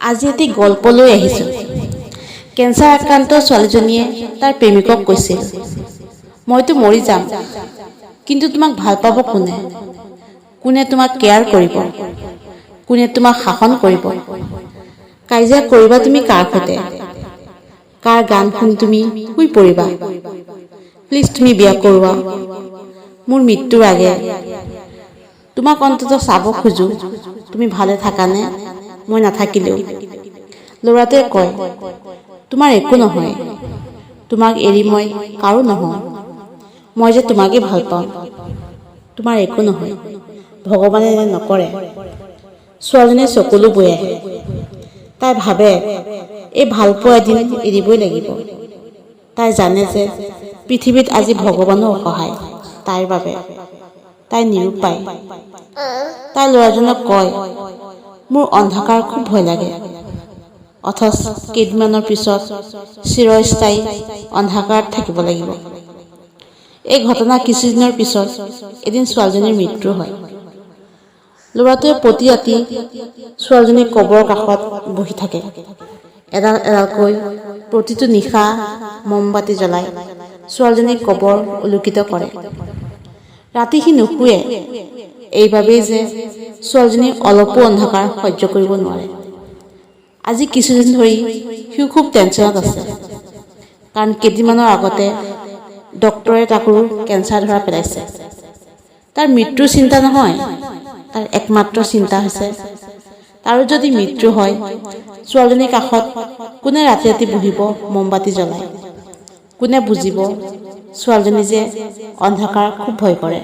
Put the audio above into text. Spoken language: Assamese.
আজি এটি গল্প লৈ আহিছোঁ। কেঞ্চাৰ আক্ৰান্ত ছোৱালীজনীয়ে তাৰ প্ৰেমিকক কৈছিল, মইতো মৰি যাম, কিন্তু তোমাক ভাল পাব কোনে? কোনে তোমাক কেয়াৰ কৰিব? কোনে তোমাক শাসন কৰিব? কাজিয়া কৰিবা তুমি কাৰ সৈতে? কাৰ গান শুনি তুমি শুই পৰিবা? প্লিজ তুমি বিয়া কৰোৱা, মোৰ মৃত্যুৰ আগে। তোমাক অন্তত চাব খোজো, তুমি ভালে থাকানে মই নাথাকিলেও। ল'ৰাটোৱে কয়, তোমাৰ একো নহয়, তোমাক এৰি মই কাৰো নহওঁ, মই যে তোমাকে ভাল পাওঁ। তোমাৰ একো নহয়, ভগৱানে নকৰে। ছোৱালীজনীয়ে চকুলো বৈ আহে। তাই ভাবে এই ভালপোৱা এদিন এৰিবই লাগিব। তাই জানে যে পৃথিৱীত আজি ভগৱানো অসহায় তাইৰ বাবে। তাই নিৰুপায়। তাই ল'ৰাজনক কয়, মোৰ অন্ধকাৰ খুব ভয় লাগে, অথচ কেইদিনমানৰ পিছত চিৰস্থায়ী অন্ধকাৰত থাকিব লাগিব। এই ঘটনা কিছুদিনৰ পিছত এদিন ছোৱালীজনীৰ মৃত্যু হয়। ল'ৰাটোৱে প্ৰতি ৰাতি ছোৱালীজনীৰ কবৰৰ কাষত বহি থাকে। এডাল এডালকৈ প্ৰতিটো নিশা মমবাতি জ্বলাই ছোৱালীজনীৰ কবৰ উলুকিত কৰে। ৰাতি সি নুশুৱে, এইবাবেই যে ছোৱালীজনী অলপো অন্ধকাৰ সহ্য কৰিব নোৱাৰে। আজি কিছুদিন ধৰি সি খুব টেনচনত আছে, কাৰণ কেইদিনমানৰ আগতে ডক্তৰে তাকো কেঞ্চাৰ ধৰা পেলাইছে। তাৰ মৃত্যুৰ চিন্তা নহয়, তাৰ একমাত্ৰ চিন্তা হৈছে তাৰো যদি মৃত্যু হয়, ছোৱালীজনীৰ কাষত কোনে ৰাতি ৰাতি বহিব মমবাতি জ্বলাই? কোনে বুজিব ছোৱালীজনী যে অন্ধকাৰ খুব ভয় কৰে?